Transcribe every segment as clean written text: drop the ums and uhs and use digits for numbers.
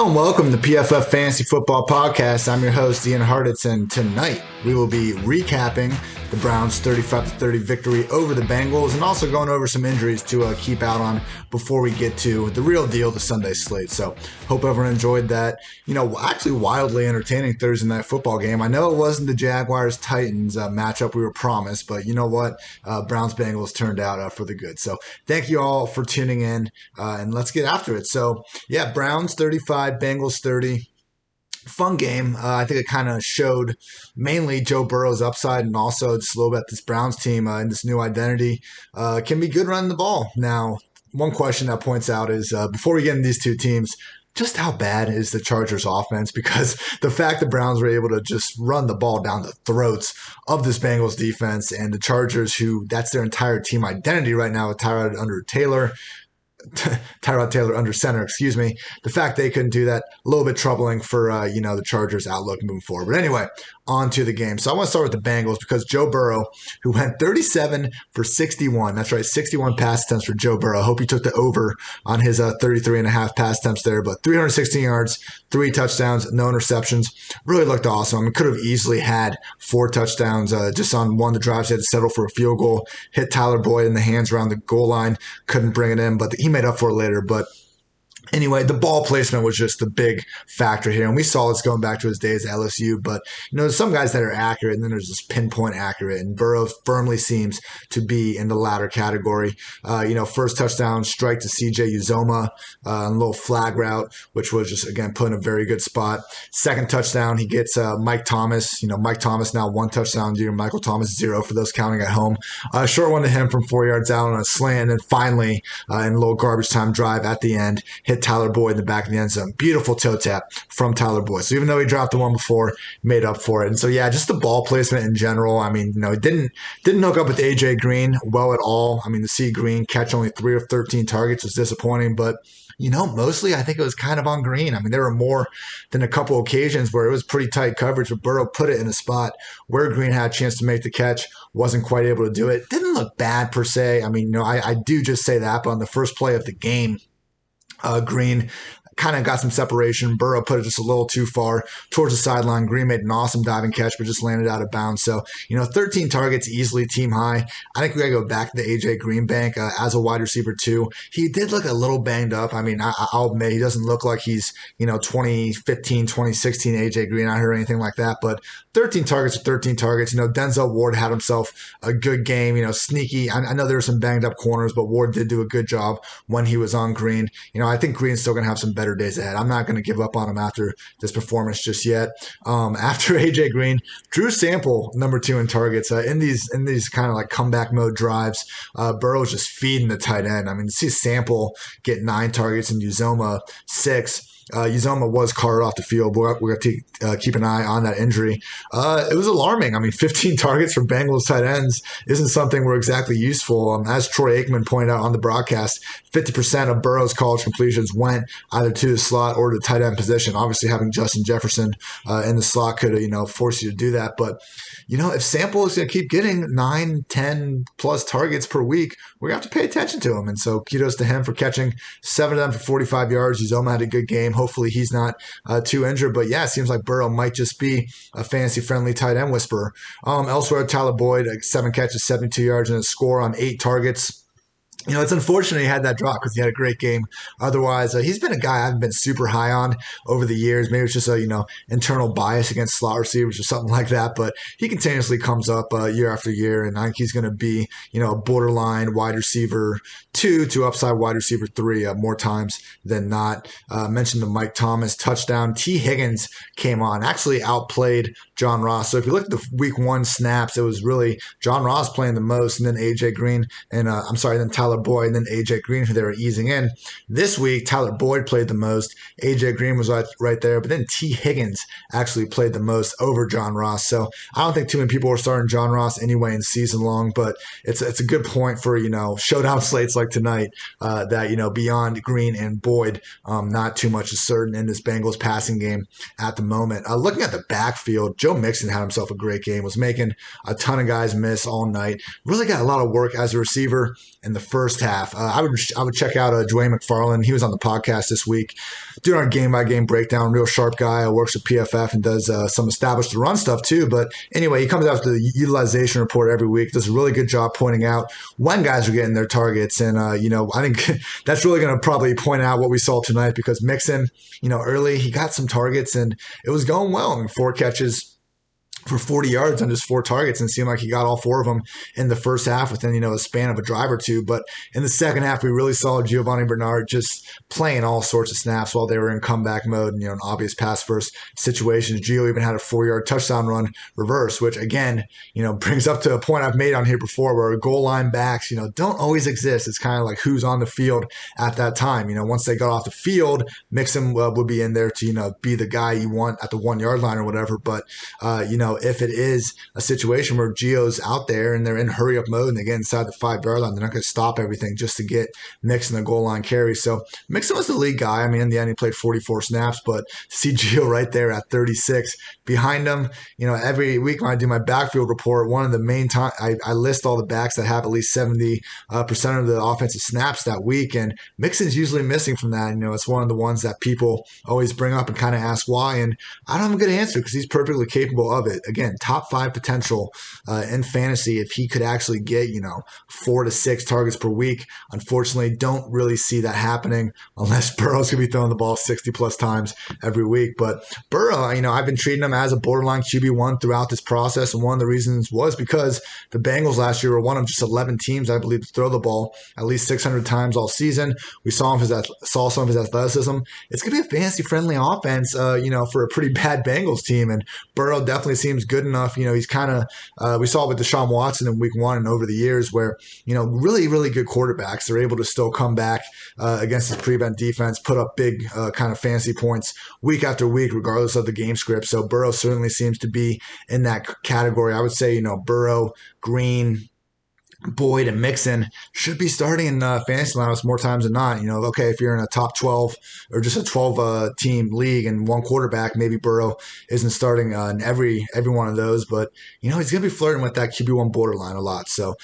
Hello and welcome to PFF Fantasy Football Podcast. I'm your host, Ian Hartitz, and tonight we will be recapping the Browns' 35-30 victory over the Bengals and also going over some injuries to keep out on before we get to the real deal, the Sunday slate. So hope everyone enjoyed that, actually wildly entertaining Thursday night football game. I know it wasn't the Jaguars-Titans matchup we were promised, but you know what? Browns-Bengals turned out for the good. So thank you all for tuning in, and let's get after it. So yeah, Browns 35, Bengals 30. Fun game. I think it kind of showed mainly Joe Burrow's upside and also just a little bit this Browns team in this new identity can be good running the ball. Now, one question that points out is before we get into these two teams, just how bad is the Chargers offense? Because the fact the Browns were able to just run the ball down the throats of this Bengals defense and the Chargers, who that's their entire team identity right now with Tyrod Taylor under center, the fact they couldn't do that, a little bit troubling for, the Chargers outlook moving forward. But anyway, on to the game. So I want to start with the Bengals because Joe Burrow, who went 37 for 61, that's right, 61 pass attempts for Joe Burrow. I hope he took the over on his 33 and a half pass attempts there, but 316 yards, 3 touchdowns, no interceptions. Really looked awesome. I mean, could have easily had 4 touchdowns just on one of the drives. He had to settle for a field goal, hit Tyler Boyd in the hands around the goal line, couldn't bring it in, but he made up for it later. But anyway, the ball placement was just the big factor here. And we saw this going back to his days at LSU. But, there's some guys that are accurate, and then there's this pinpoint accurate. And Burrow firmly seems to be in the latter category. First touchdown, strike to CJ Uzomah, a little flag route, which was just, again, put in a very good spot. Second touchdown, he gets Mike Thomas. Mike Thomas now 1 touchdown due. Michael Thomas 0 for those counting at home. Short one to him from 4 yards out on a slant. And finally, in a little garbage time drive at the end, hit Tyler Boyd in the back of the end zone. Beautiful toe tap from Tyler Boyd. So even though he dropped the one before, made up for it. And so yeah, just the ball placement in general. I mean, he didn't hook up with AJ Green well at all. I mean, to see Green catch only 3 of 13 targets was disappointing, but mostly I think it was kind of on Green. I mean, there were more than a couple occasions where it was pretty tight coverage, but Burrow put it in a spot where Green had a chance to make the catch, wasn't quite able to do it. Didn't look bad per se. I mean, I do just say that, but on the first play of the game, Green kind of got some separation. Burrow put it just a little too far towards the sideline. Green made an awesome diving catch, but just landed out of bounds. So, 13 targets, easily team high. I think we got to go back to the AJ Green bank as a wide receiver too. He did look a little banged up. I mean, I'll admit he doesn't look like he's, 2015, 2016 AJ Green. I heard anything like that, but 13 targets are 13 targets. Denzel Ward had himself a good game, sneaky. I know there were some banged up corners, but Ward did do a good job when he was on Green. I think Green's still going to have some better days ahead. I'm not going to give up on him after this performance just yet. After AJ Green, Drew Sample, number 2 in targets. In these kind of like comeback mode drives, Burrow's just feeding the tight end. I mean, to see Sample get 9 targets and Uzomah 6. Uzomah was carted off the field. We're going to keep an eye on that injury. It was alarming. I mean, 15 targets for Bengals tight ends isn't something we're exactly useful. As Troy Aikman pointed out on the broadcast, 50% of Burrow's college completions went either to the slot or to the tight end position. Obviously, having Justin Jefferson in the slot could force you to do that. But, if Sample is going to keep getting 9, 10 plus targets per week, we're going to have to pay attention to him. And so kudos to him for catching 7 of them for 45 yards. Uzomah had a good game. Hopefully he's not too injured. But yeah, it seems like Burrow might just be a fantasy-friendly tight end whisperer. Elsewhere, Tyler Boyd, 7 catches, 72 yards, and a score on 8 targets. It's unfortunate he had that drop because he had a great game. Otherwise, he's been a guy I haven't been super high on over the years. Maybe it's just a, internal bias against slot receivers or something like that. But he continuously comes up year after year, and I think he's going to be, a borderline wide receiver 2 to upside wide receiver 3 more times than not. Mentioned the Mike Thomas touchdown. T. Higgins came on, actually outplayed John Ross. So if you look at the week 1 snaps, it was really John Ross playing the most, and then AJ Green, and then Tyler Boyd, and then AJ Green, who they were easing in. This week, Tyler Boyd played the most. AJ Green was right there, but then T. Higgins actually played the most over John Ross. So I don't think too many people were starting John Ross anyway in season long, but it's a good point for, showdown slates like tonight that, beyond Green and Boyd, not too much is certain in this Bengals passing game at the moment. Looking at the backfield, Joe Mixon had himself a great game, was making a ton of guys miss all night. Really got a lot of work as a receiver in the first first half. I would check out Dwayne McFarland. He was on the podcast this week, doing our game by game breakdown. Real sharp guy. Works with PFF and does some established run stuff too. But anyway, he comes out with the utilization report every week. Does a really good job pointing out when guys are getting their targets. And I think that's really going to probably point out what we saw tonight, because Mixon, early he got some targets and it was going well. I mean, 4 catches for 40 yards on just 4 targets, and it seemed like he got all 4 of them in the first half within, a span of a drive or two. But in the second half, we really saw Giovanni Bernard just playing all sorts of snaps while they were in comeback mode and, an obvious pass first situations. Gio even had a 4-yard touchdown run reverse, which again, brings up to a point I've made on here before where goal line backs, don't always exist. It's kind of like who's on the field at that time. Once they got off the field, Mixon would be in there to, be the guy you want at the 1-yard line or whatever. But, if it is a situation where Gio's out there and they're in hurry up mode and they get inside the 5-yard line, they're not going to stop everything just to get Mixon the goal line carry. So Mixon was the lead guy. I mean, in the end, he played 44 snaps, but to see Gio right there at 36 behind him, every week when I do my backfield report, one of the main time I list all the backs that have at least 70% of the offensive snaps that week, and Mixon's usually missing from that. It's one of the ones that people always bring up and kind of ask why, and I don't have a good answer because he's perfectly capable of it. Again, top 5 potential in fantasy if he could actually get 4 to 6 targets per week. Unfortunately, don't really see that happening unless Burrow's going to be throwing the ball 60 plus times every week. But Burrow, I've been treating him as a borderline QB1 throughout this process, and one of the reasons was because the Bengals last year were one of just 11 teams, I believe, to throw the ball at least 600 times all season. We saw some of his athleticism. It's going to be a fantasy-friendly offense, for a pretty bad Bengals team, and Burrow definitely seems good enough. He's kind of, we saw it with Deshaun Watson in week 1 and over the years where, really, really good quarterbacks, they're able to still come back against the prevent defense, put up big kind of fantasy points week after week, regardless of the game script. So Burrow certainly seems to be in that category. I would say, Burrow, Green, Boyd, and Mixon should be starting in fantasy lineups more times than not. Okay, if you're in a top 12 or just a 12 team league and one quarterback, maybe Burrow isn't starting in every one of those, but he's going to be flirting with that QB1 borderline a lot. So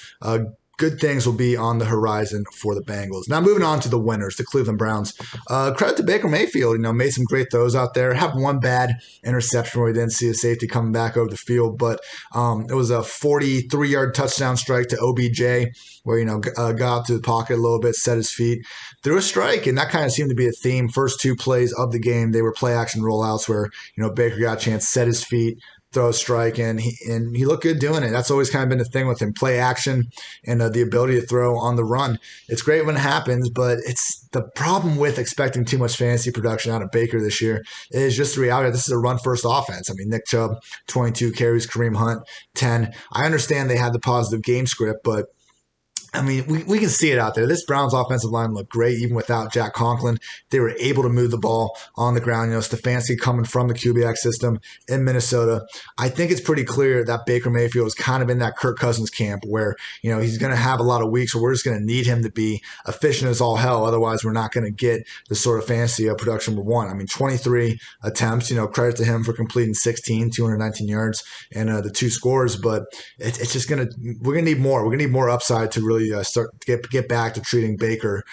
good things will be on the horizon for the Bengals. Now moving on to the winners, the Cleveland Browns. Credit to Baker Mayfield, made some great throws out there. Had one bad interception where we didn't see a safety coming back over the field, but it was a 43-yard touchdown strike to OBJ where, got out to the pocket a little bit, set his feet, threw a strike, and that kind of seemed to be a theme. First 2 plays of the game, they were play action rollouts where, Baker got a chance, set his feet, throw a strike, and he looked good doing it. That's always kind of been the thing with him, play action and the ability to throw on the run. It's great when it happens, but it's the problem with expecting too much fantasy production out of Baker this year is just the reality. This is a run-first offense. I mean, Nick Chubb, 22 carries, Kareem Hunt, 10. I understand they had the positive game script, but I mean, we can see it out there. This Browns offensive line looked great even without Jack Conklin. They were able to move the ball on the ground. Stefanski coming from the QBX system in Minnesota. I think it's pretty clear that Baker Mayfield is kind of in that Kirk Cousins camp where, he's going to have a lot of weeks where we're just going to need him to be efficient as all hell. Otherwise, we're not going to get the sort of fantasy production we want. I mean, 23 attempts, credit to him for completing 16, 219 yards and the 2 scores. But it's just we're going to need more. We're going to need more upside to really start get back to treating Baker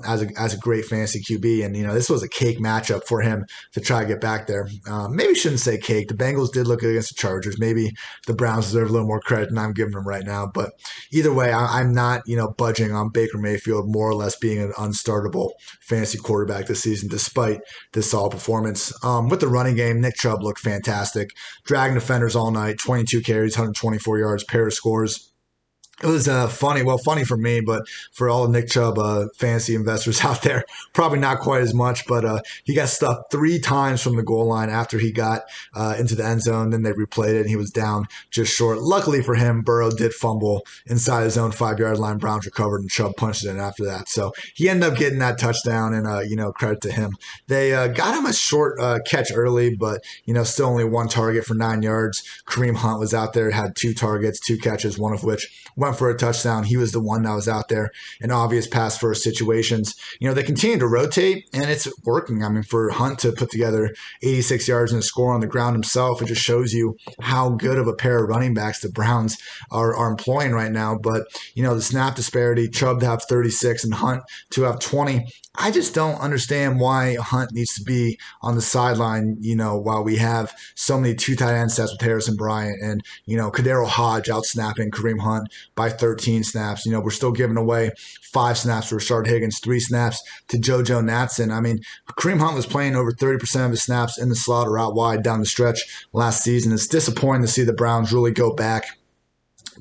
as a great fantasy QB. And this was a cake matchup for him to try to get back there. Maybe shouldn't say cake. The Bengals did look good against the Chargers. Maybe the Browns deserve a little more credit than I'm giving them right now. But either way, I'm not budging on Baker Mayfield more or less being an unstartable fantasy quarterback this season, despite this solid performance. With the running game, Nick Chubb looked fantastic, dragging defenders all night. 22 carries, 124 yards, pair of scores. It was funny for me, but for all the Nick Chubb fantasy investors out there, probably not quite as much. But he got stuffed 3 times from the goal line after he got into the end zone. Then they replayed it, and he was down just short. Luckily for him, Burrow did fumble inside his own 5-yard line. Browns recovered, and Chubb punched it in after that. So he ended up getting that touchdown, and credit to him. They got him a short catch early, but still only 1 target for 9 yards. Kareem Hunt was out there, had 2 targets, 2 catches, one of which went went for a touchdown. He was the one that was out there in obvious pass first situations. They continue to rotate, and it's working. I mean, for Hunt to put together 86 yards and a score on the ground himself, it just shows you how good of a pair of running backs the Browns are employing right now. But, the snap disparity, Chubb to have 36 and Hunt to have 20. I just don't understand why Hunt needs to be on the sideline, while we have so many two tight end sets with Harrison Bryant and, Kadero Hodge out snapping Kareem Hunt by 13 snaps. We're still giving away 5 snaps for Rashard Higgins, 3 snaps to JoJo Natson. I mean, Kareem Hunt was playing over 30% of his snaps in the slot or out wide down the stretch last season. It's disappointing to see the Browns really go back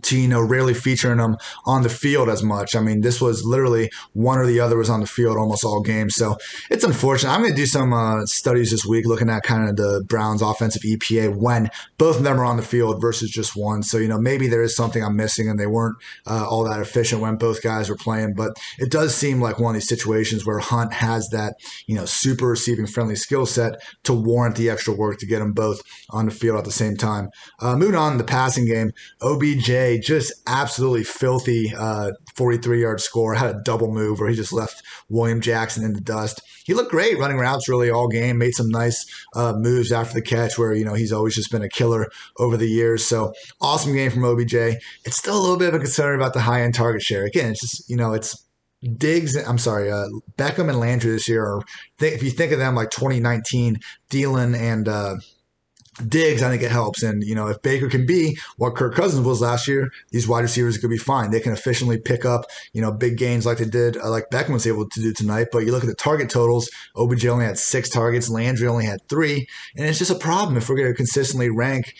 to, rarely featuring them on the field as much. I mean, this was literally one or the other was on the field almost all game. So it's unfortunate. I'm going to do some studies this week looking at kind of the Browns offensive EPA when both of them are on the field versus just one. So, maybe there is something I'm missing and they weren't all that efficient when both guys were playing. But it does seem like one of these situations where Hunt has that, super receiving friendly skill set to warrant the extra work to get them both on the field at the same time. Moving on to the passing game, OBJ just absolutely filthy 43-yard score. Had a double move where he just left William Jackson in the dust. He looked great running routes really all game, made some nice moves after the catch where, he's always just been a killer over the years. So awesome game from OBJ. It's still a little bit of a concern about the high-end target share. Again, it's just, it's Beckham and Landry this year. If you think of them like 2019, Thielen and Diggs, I think it helps. And, if Baker can be what Kirk Cousins was last year, these wide receivers could be fine. They can efficiently pick up, big gains like they did, like Beckham was able to do tonight. But you look at the target totals, OBJ only had 6 targets, Landry only had 3. And it's just a problem if we're going to consistently rank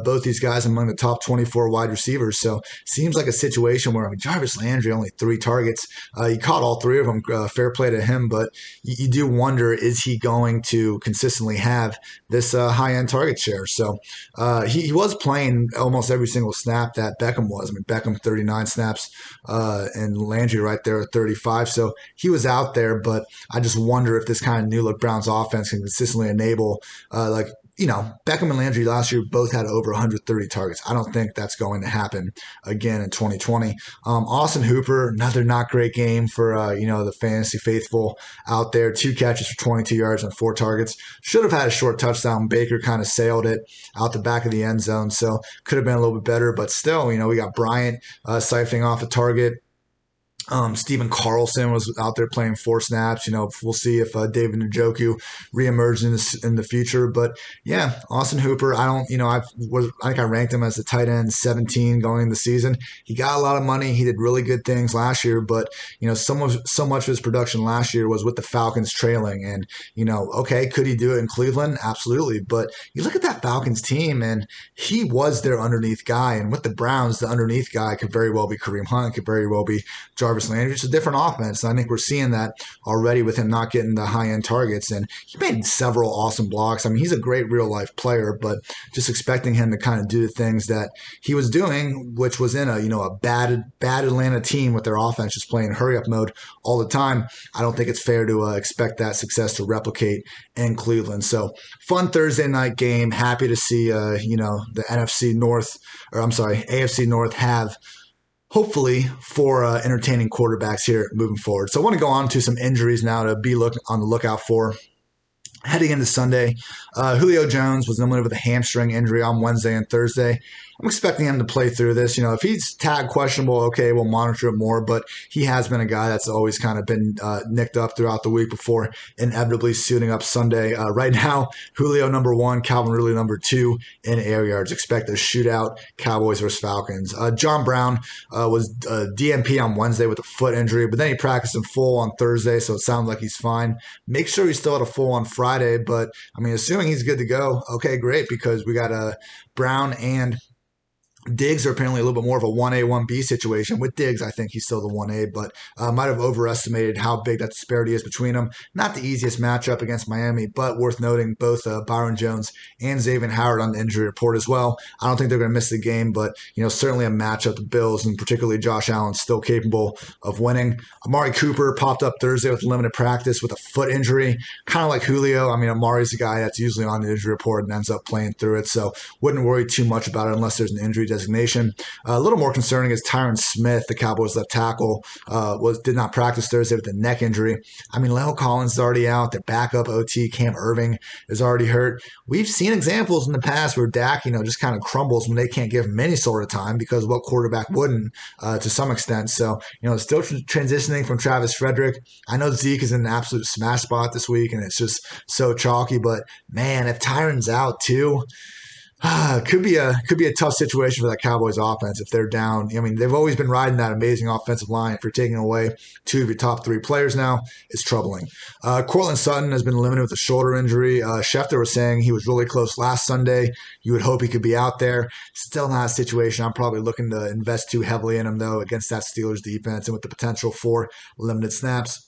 both these guys among the top 24 wide receivers. So seems like a situation where Jarvis Landry only 3 targets. He caught all 3 of them. Fair play to him. But you do wonder, is he going to consistently have this high-end target share? So he was playing almost every single snap that Beckham was. I mean, Beckham 39 snaps and Landry right there at 35. So he was out there, but I just wonder if this kind of new look Browns offense can consistently enable Beckham and Landry last year both had over 130 targets. I don't think that's going to happen again in 2020. Austin Hooper, another not great game for, the fantasy faithful out there. 2 catches for 22 yards and 4 targets. Should have had a short touchdown. Baker kind of sailed it out the back of the end zone, so could have been a little bit better. But still, we got Bryant siphoning off a target. Stephen Carlson was out there playing 4 snaps. We'll see if David Njoku reemerges in the future. But yeah, Austin Hooper. I think I ranked him as the tight end 17 going into the season. He got a lot of money. He did really good things last year, but so much of his production last year was with the Falcons trailing. And okay, could he do it in Cleveland? Absolutely. But you look at that Falcons team, and he was their underneath guy. And with the Browns, the underneath guy could very well be Kareem Hunt. Could very well be Jarvis Landry. It's a different offense. I think we're seeing that already with him not getting the high-end targets. And he made several awesome blocks. I mean, he's a great real-life player, but just expecting him to kind of do the things that he was doing, which was in a bad Atlanta team with their offense just playing hurry-up mode all the time. I don't think it's fair to expect that success to replicate in Cleveland. So fun Thursday night game. Happy to see, the AFC North have hopefully 4 entertaining quarterbacks here moving forward. So I want to go on to some injuries now to be on the lookout for. Heading into Sunday, Julio Jones was limited with a hamstring injury on Wednesday and Thursday. I'm expecting him to play through this. If he's tagged questionable, okay, we'll monitor it more. But he has been a guy that's always kind of been nicked up throughout the week before inevitably suiting up Sunday. Right now, Julio number 1, Calvin Ridley number 2 in air yards. Expect a shootout, Cowboys versus Falcons. John Brown was DNP on Wednesday with a foot injury, but then he practiced in full on Thursday, so it sounds like he's fine. Make sure he's still at a full on Friday, but assuming he's good to go, okay, great, because we got Brown and Diggs are apparently a little bit more of a 1A, 1B situation. With Diggs, I think he's still the 1A, but might have overestimated how big that disparity is between them. Not the easiest matchup against Miami, but worth noting both Byron Jones and Xavier Howard on the injury report as well. I don't think they're going to miss the game, but certainly a matchup. The Bills and particularly Josh Allen still capable of winning. Amari Cooper popped up Thursday with limited practice with a foot injury, kind of like Julio. Amari's the guy that's usually on the injury report and ends up playing through it, so wouldn't worry too much about it unless there's an injury designation. A little more concerning is Tyron Smith, the Cowboys left tackle, did not practice Thursday with a neck injury. I mean, Leo Collins is already out. Their backup OT, Cam Irving, is already hurt. We've seen examples in the past where Dak, just kind of crumbles when they can't give him any sort of time, because what quarterback wouldn't to some extent. So, still transitioning from Travis Frederick. I know Zeke is in an absolute smash spot this week, and it's just so chalky. But man, if Tyron's out too, could be a tough situation for that Cowboys offense if they're down. I mean, they've always been riding that amazing offensive line. If you're taking away two of your top three players now, it's troubling. Courtland Sutton has been limited with a shoulder injury. Schefter was saying he was really close last Sunday. You would hope he could be out there. Still not a situation I'm probably looking to invest too heavily in him, though, against that Steelers defense and with the potential for limited snaps.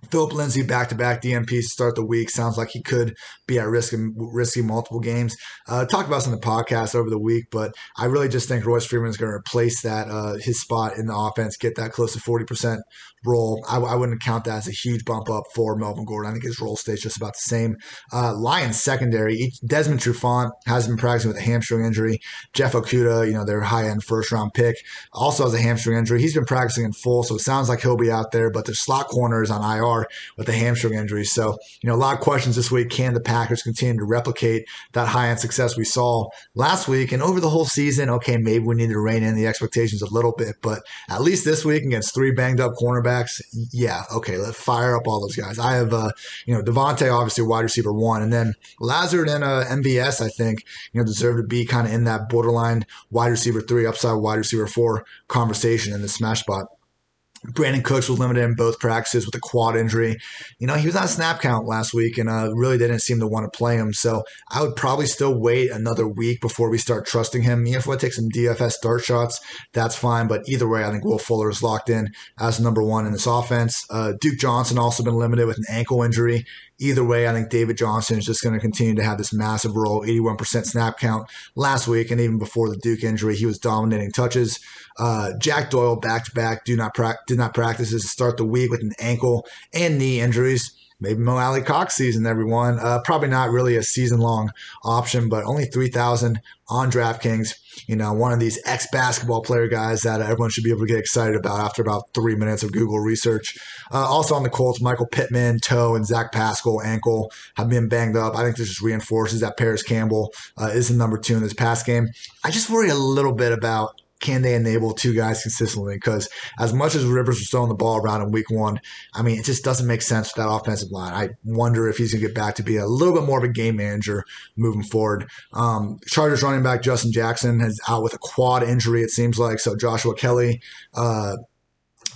Philip Lindsay back-to-back DNPs to start the week. Sounds like he could be at risk of risking multiple games. Talked about this on the podcast over the week, but I really just think Royce Freeman is going to replace that his spot in the offense, get that close to 40% role. I wouldn't count that as a huge bump up for Melvin Gordon. I think his role stays just about the same. Lions secondary, Desmond Trufant has been practicing with a hamstring injury. Jeff Okudah, their high-end first-round pick, also has a hamstring injury. He's been practicing in full, so it sounds like he'll be out there, but their slot corner is on IR with a hamstring injury. So, a lot of questions this week. Can the Packers continue to replicate that high-end success we saw last week and over the whole season? Okay, maybe we need to rein in the expectations a little bit, but at least this week against three banged-up cornerbacks, yeah, okay, let's fire up all those guys. I have, DeVante, obviously wide receiver 1, and then Lazard and MVS, I think, deserve to be kind of in that borderline wide receiver 3, upside wide receiver 4 conversation in the smash spot. Brandin Cooks was limited in both practices with a quad injury. He was on snap count last week and really didn't seem to want to play him. So I would probably still wait another week before we start trusting him. If we take some DFS start shots, that's fine. But either way, I think Will Fuller is locked in as number 1 in this offense. Duke Johnson also been limited with an ankle injury. Either way, I think David Johnson is just going to continue to have this massive role, 81% snap count last week, and even before the Duke injury, he was dominating touches. Jack Doyle back-to-back did not practice to start the week with an ankle and knee injuries. Maybe Mo Alley Cox season, everyone. Probably not really a season-long option, but only 3,000 on DraftKings. One of these ex-basketball player guys that everyone should be able to get excited about after about 3 minutes of Google research. Also on the Colts, Michael Pittman, toe, and Zach Pascal, ankle, have been banged up. I think this just reinforces that Paris Campbell is the number 2 in this pass game. I just worry a little bit about, can they enable two guys consistently? Because as much as Rivers was throwing the ball around in week 1, I mean, it just doesn't make sense with that offensive line. I wonder if he's going to get back to be a little bit more of a game manager moving forward. Chargers running back Justin Jackson is out with a quad injury, it seems like. So Joshua Kelly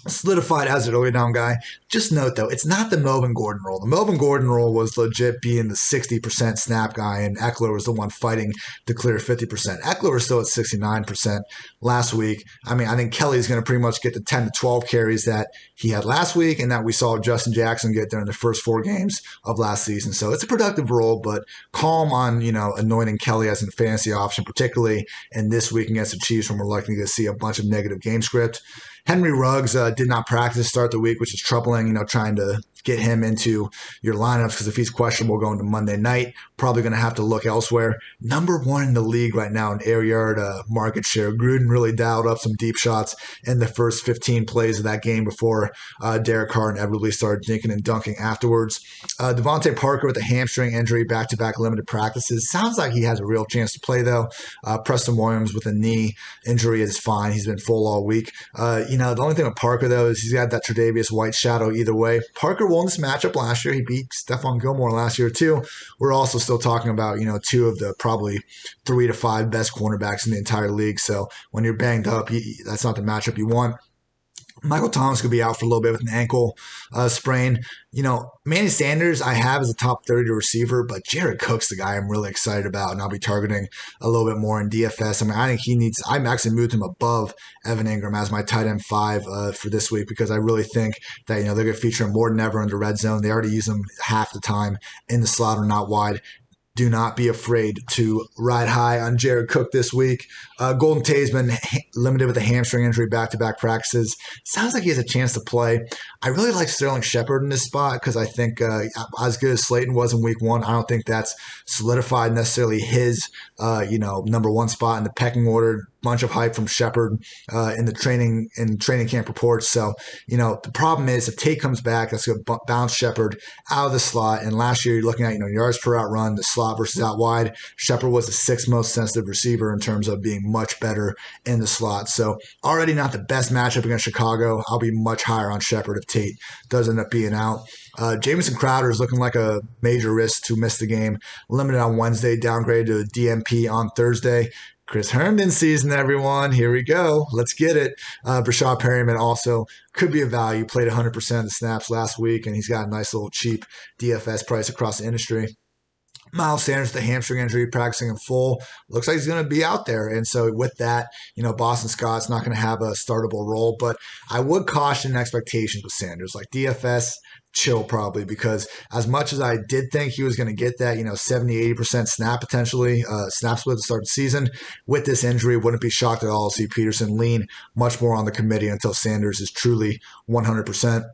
solidified as an early down guy. Just note, though, it's not the Melvin Gordon role. The Melvin Gordon role was legit being the 60% snap guy, and Eckler was the one fighting to clear 50%. Eckler was still at 69% last week. I mean, I think Kelly's going to pretty much get the 10 to 12 carries that he had last week and that we saw Justin Jackson get during the first 4 games of last season. So it's a productive role, but calm on, anointing Kelly as a fantasy option, particularly in this week against the Chiefs when we're likely to see a bunch of negative game script. Henry Ruggs did not practice to start the week, which is troubling, trying to get him into your lineups, because if he's questionable going to Monday night, probably going to have to look elsewhere. Number 1 in the league right now in air yard market share. Gruden really dialed up some deep shots in the first 15 plays of that game before Derek Carr inevitably started dinking and dunking afterwards. DeVante Parker with a hamstring injury, back-to-back limited practices. Sounds like he has a real chance to play, though. Preston Williams with a knee injury is fine. He's been full all week. The only thing with Parker, though, is he's got that Tre'Davious White shadow either way. Parker won this matchup last year. He beat Stephon Gilmore last year, too. We're also still talking about, 2 of the probably 3 to 5 best cornerbacks in the entire league. So when you're banged up, that's not the matchup you want. Michael Thomas could be out for a little bit with an ankle sprain. Manny Sanders I have as a top 30 receiver, but Jared Cook's the guy I'm really excited about, and I'll be targeting a little bit more in DFS. I mean, I think I'm actually moved him above Evan Ingram as my tight end 5 for this week, because I really think that, they're going to feature him more than ever in the red zone. They already use him half the time in the slot or not wide. Do not be afraid to ride high on Jared Cook this week. Golden Tate's been limited with a hamstring injury, back-to-back practices. Sounds like he has a chance to play. I really like Sterling Shepard in this spot, because I think as good as Slayton was in week 1, I don't think that's solidified necessarily his, number 1 spot in the pecking order. bunch of hype from Shepard in training camp reports. So, the problem is if Tate comes back, that's going to bounce Shepard out of the slot. And last year, you're looking at, yards per out run, the slot versus out wide. Shepard was the sixth most sensitive receiver in terms of being much better in the slot. So already not the best matchup against Chicago. I'll be much higher on Shepard if Tate does end up being out. Jamison Crowder is looking like a major risk to miss the game. Limited on Wednesday, downgraded to a DMP on Thursday. Chris Herndon season, everyone. Here we go. Let's get it. Brashad Perryman also could be a value. Played 100% of the snaps last week, and he's got a nice little cheap DFS price across the industry. Miles Sanders, the hamstring injury, practicing in full. Looks like he's going to be out there. And so with that, Boston Scott's not going to have a startable role. But I would caution expectations with Sanders. Like DFS, chill probably, because as much as I did think he was going to get that, 70-80% snap potentially, snap split to start the season, with this injury, wouldn't be shocked at all to see Peterson lean much more on the committee until Sanders is truly 100%.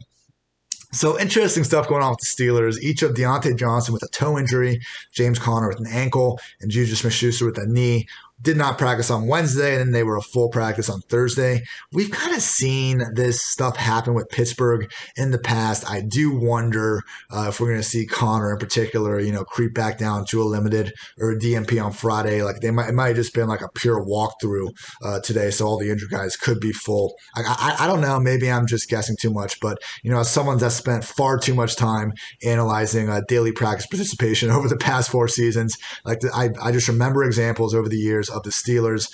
So interesting stuff going on with the Steelers. Each of Deontay Johnson with a toe injury, James Conner with an ankle, and Juju Smith-Schuster with a knee. Did not practice on Wednesday, and then they were a full practice on Thursday. We've kind of seen this stuff happen with Pittsburgh in the past. I do wonder if we're going to see Connor in particular, creep back down to a limited or a DMP on Friday. Like it might have just been like a pure walkthrough today, so all the injured guys could be full. I don't know. Maybe I'm just guessing too much, but as someone that's spent far too much time analyzing daily practice participation over the past 4 seasons, I just remember examples over the years of the Steelers.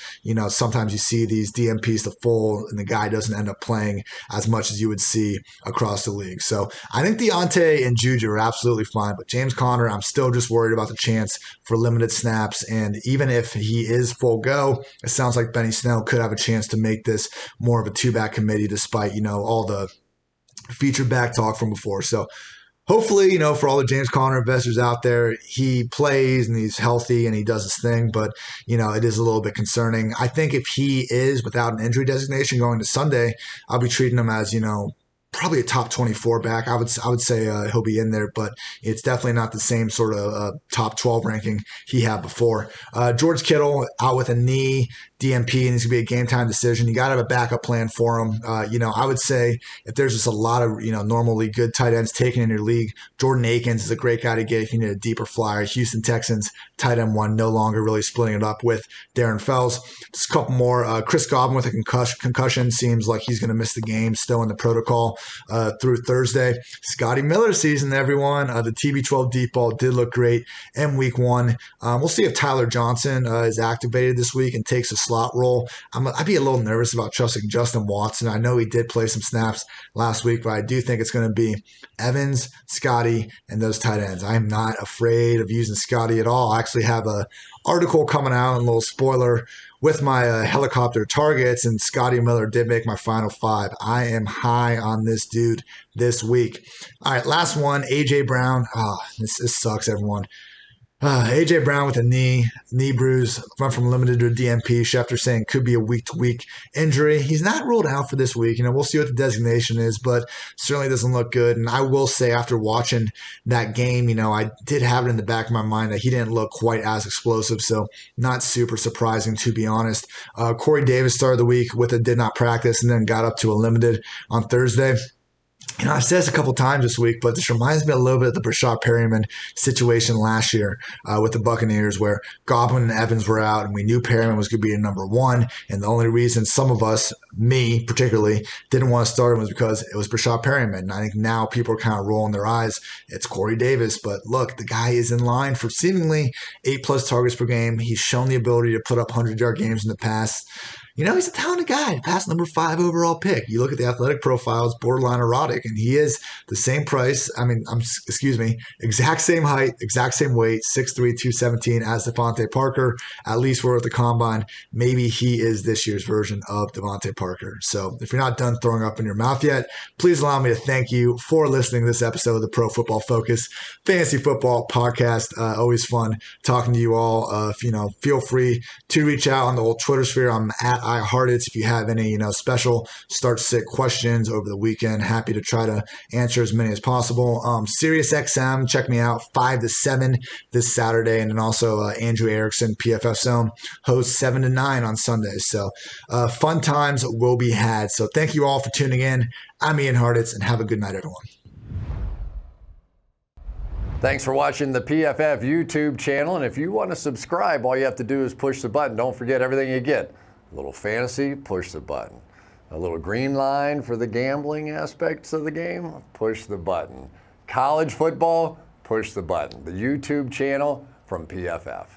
Sometimes you see these DMPs to full and the guy doesn't end up playing as much as you would see across the league. So I think Deontay and Juju are absolutely fine, but James Conner, I'm still just worried about the chance for limited snaps. And even if he is full go, it sounds like Benny Snell could have a chance to make this more of a 2-back committee despite, all the featured back talk from before. So hopefully, for all the James Conner investors out there, he plays and he's healthy and he does his thing. But, it is a little bit concerning. I think if he is without an injury designation going to Sunday, I'll be treating him as, probably a top 24 back. I would say he'll be in there, but it's definitely not the same sort of top 12 ranking he had before. George Kittle out with a knee, DMP, and it's going to be a game time decision. You got to have a backup plan for him. I would say if there's just a lot of, normally good tight ends taken in your league, Jordan Akins is a great guy to get if you need a deeper flyer. Houston Texans, tight end 1, no longer really splitting it up with Darren Fells. Just a couple more. Chris Godwin with a concussion seems like he's going to miss the game, still in the protocol through Thursday. Scotty Miller season, everyone. The TB12 deep ball did look great in week 1. We'll see if Tyler Johnson is activated this week and takes a slot role. I'd be a little nervous about trusting Justin Watson. I know he did play some snaps last week, but I do think it's going to be Evans, Scotty, and those tight ends. I'm not afraid of using Scotty at all. I actually have an article coming out, a little spoiler, with my helicopter targets, and Scotty Miller did make my final 5. I am high on this dude this week. All right, last one, A.J. Brown. This sucks, everyone. A.J. Brown with a knee bruise, went from limited to DMP. Schefter saying could be a week-to-week injury. He's not ruled out for this week. We'll see what the designation is, but certainly doesn't look good. And I will say after watching that game, I did have it in the back of my mind that he didn't look quite as explosive, so not super surprising, to be honest. Corey Davis started the week with a did not practice and then got up to a limited on Thursday. I've said this a couple times this week, but this reminds me a little bit of the Brashad Perryman situation last year with the Buccaneers, where Godwin and Evans were out, and we knew Perryman was going to be a number 1. And the only reason some of us, me particularly, didn't want to start him was because it was Brashad Perryman. And I think now people are kind of rolling their eyes. It's Corey Davis. But look, the guy is in line for seemingly 8+ targets per game. He's shown the ability to put up 100-yard games in the past. He's a talented guy, past number 5 overall pick. You look at the athletic profile, it's borderline erotic, and he is the same price. Exact same height, exact same weight, 6'3", 217 as DeVante Parker. At least we're at the combine. Maybe he is this year's version of DeVante Parker. So if you're not done throwing up in your mouth yet, please allow me to thank you for listening to this episode of the Pro Football Focus Fantasy Football Podcast. Always fun talking to you all. Feel free to reach out on the old Twitter sphere. I'm at Hartitz. If you have any, special start sit questions over the weekend, happy to try to answer as many as possible. Sirius XM, check me out 5 to 7 this Saturday, and then also Andrew Erickson, PFF Zone, hosts 7 to 9 on Sundays. So fun times will be had. So thank you all for tuning in. I'm Ian Hartitz, and have a good night, everyone. Thanks for watching the PFF YouTube channel. And if you want to subscribe, all you have to do is push the button. Don't forget everything you get. A little fantasy, push the button. A little green line for the gambling aspects of the game, push the button. College football, push the button. The YouTube channel from PFF.